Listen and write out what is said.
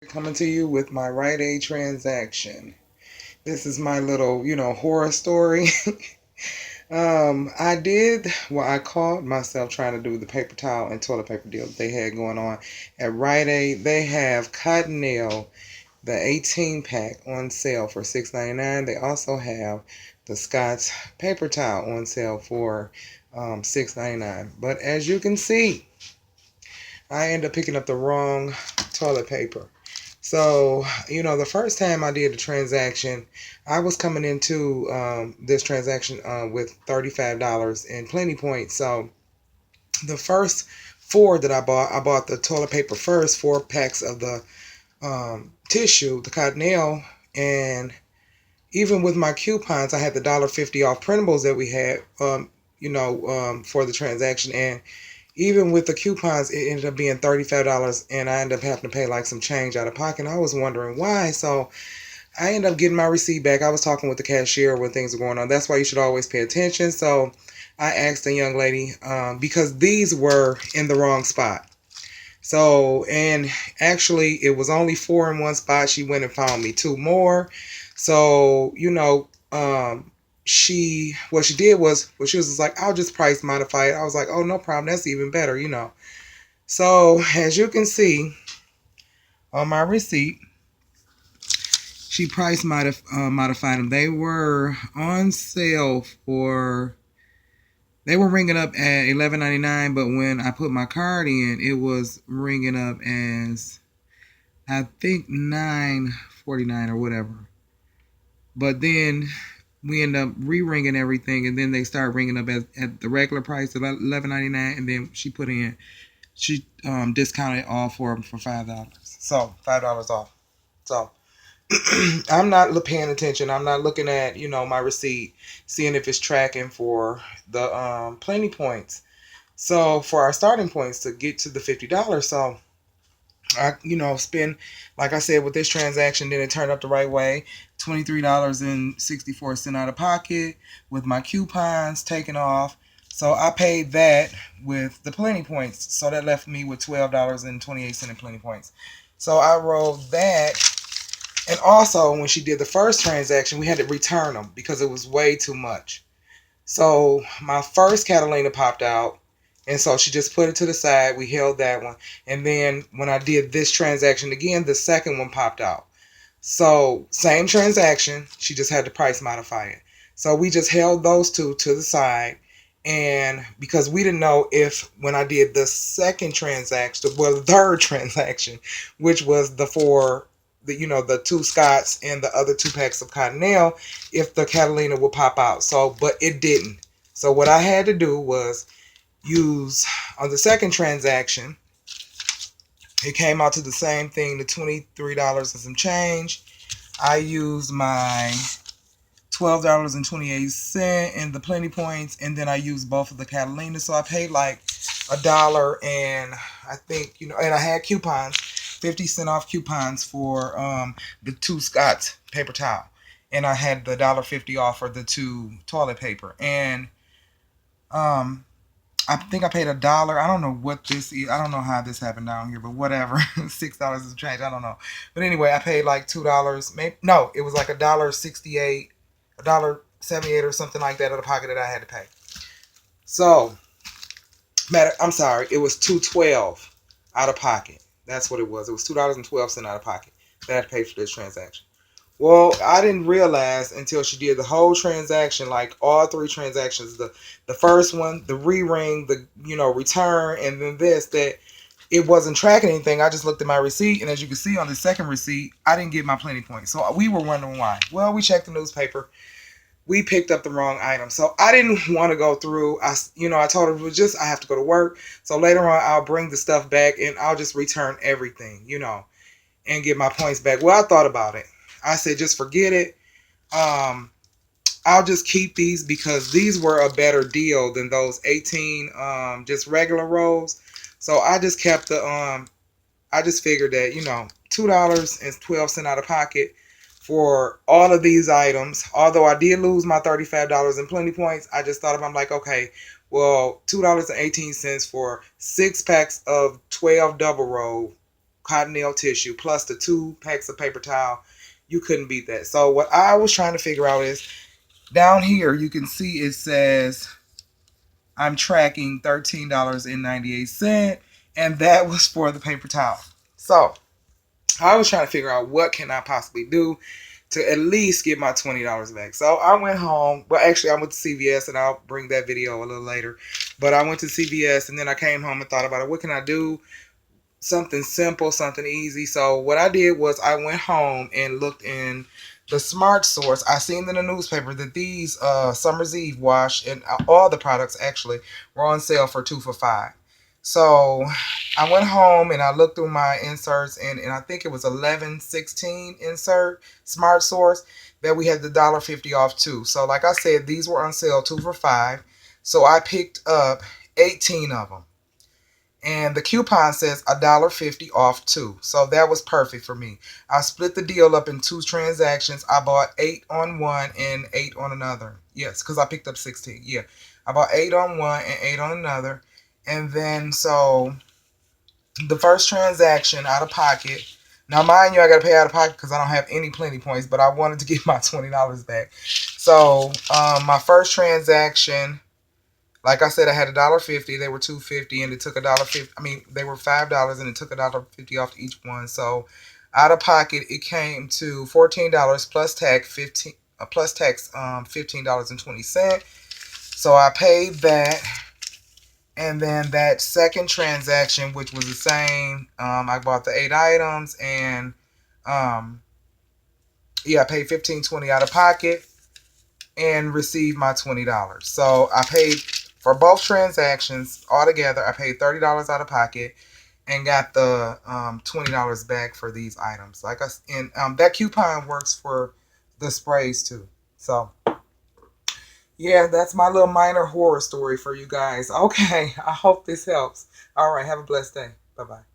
Coming to you with my Rite transaction. This is my little, horror story. I called myself trying to do the paper towel and toilet paper deal that they had going on at Rite Aid. They have Cottonelle, the 18 pack on sale for $6.99. They also have the Scott's paper towel on sale for $6.99. But as you can see, I ended up picking up the wrong toilet paper. So, the first time I did the transaction, I was coming into this transaction with $35 in plenty points. So, the first four that I bought the toilet paper first, 4 packs of the tissue, the Cottonelle, and even with my coupons, I had the $1.50 off printables that we had, for the transaction. And even with the coupons, it ended up being $35, and I ended up having to pay like some change out of pocket. And I was wondering why. So I ended up getting my receipt back. I was talking with the cashier when things were going on. That's why you should always pay attention. So I asked the young lady because these were in the wrong spot. So, and actually, it was only 4 in one spot. She went and found me 2 more. So, what she did was, she was just like, I'll just price modify it. I was like, oh, no problem. That's even better. So, as you can see on my receipt, she modified them. They were on sale for, they were ringing up at $11.99, but when I put my card in, it was ringing up as, I think, $9.49 or whatever. But then we end up re-ringing everything, and then they start ringing up at the regular price of $11.99, and then she discounted all for them for $5. So $5 off. So I'm not paying attention. I'm not looking at my receipt, seeing if it's tracking for the plenty points. So for our starting points to get to the $50, so I spend, like I said, with this transaction, then it turned up the right way. $23.64 out of pocket with my coupons taken off. So I paid that with the plenty points. So that left me with $12.28 in plenty points. So I rolled that. And also, when she did the first transaction, we had to return them because it was way too much. So my first Catalina popped out. And so she just put it to the side. We held that one. And then when I did this transaction again, the second one popped out. So same transaction. She just had to price modify it. So we just held those two to the side. And because we didn't know if when I did the second transaction, well, the third transaction, which was the 2 Scots and the other 2 packs of Cottonelle, if the Catalina would pop out. So, but it didn't. So what I had to do was use on the second transaction, it came out to the same thing, the $23 and some change. I used my $12.28 in the plenty points, and then I used both of the Catalina. So I paid like $1, and I think and I had coupons, 50 cent off coupons for the 2 Scott's paper towel, and I had the $1.50 off for the 2 toilet paper, and I think I paid $1. I don't know what this is. I don't know how this happened down here, but whatever. $6 is a change. I don't know. But anyway, I paid like $2. Maybe no, it was like $1.68, $1.78 or something like that out of the pocket that I had to pay. So, I'm sorry, it was $2.12 out of pocket. That's what it was. It was $2.12 out of pocket that I had to pay for this transaction. Well, I didn't realize until she did the whole transaction, like all 3 transactions, the first one, the re-ring, the return, and then this, that it wasn't tracking anything. I just looked at my receipt, and as you can see on the second receipt, I didn't get my plenty points. So we were wondering why. Well, we checked the newspaper. We picked up the wrong item. So I didn't want to go through. I told her it was just I have to go to work. So later on, I'll bring the stuff back, and I'll just return everything, and get my points back. Well, I thought about it. I said, just forget it. I'll just keep these because these were a better deal than those 18 just regular rolls. So I just kept the I just figured that $2.12 out of pocket for all of these items. Although I did lose my $35 in plenty points, I just thought I'm like, okay, well, $2.18 for 6 packs of 12 double roll cottonelle tissue plus the 2 packs of paper towel. You couldn't beat that. So what I was trying to figure out is down here you can see it says I'm tracking $13.98, and that was for the paper towel. So I was trying to figure out what can I possibly do to at least get my $20 back. So I went home. Well, actually, I went to CVS, and I'll bring that video a little later. But I went to CVS, and then I came home and thought about it. What can I do? Something simple, something easy. So what I did was I went home and looked in the Smart Source. I seen in the newspaper that these Summer's Eve wash and all the products actually were on sale for 2 for $5. So I went home and I looked through my inserts, and I think it was 1116 insert Smart Source that we had the $1.50 off too. So like I said, these were on sale 2 for $5. So I picked up 18 of them. And the coupon says $1.50 off too. So that was perfect for me. I split the deal up in 2 transactions. I bought 8 on one and 8 on another. Yes, because I picked up 16. Yeah. I bought 8 on one and 8 on another. And then so the first transaction out of pocket. Now mind you, I gotta pay out of pocket because I don't have any plenty points, but I wanted to get my $20 back. So my first transaction, like I said, I had $1.50. They were $2.50, and it took $1.50. I mean, they were $5, and it took $1.50 off each one. So, out of pocket, it came to $14 plus tax, $15.20. So I paid that, and then that second transaction, which was the same, I bought the 8 items, and yeah, I paid $15.20 out of pocket and received my $20. So I paid for both transactions altogether. I paid $30 out of pocket and got the $20 back for these items. Like that coupon works for the sprays too. So yeah, that's my little minor horror story for you guys. Okay, I hope this helps. All right, have a blessed day. Bye bye.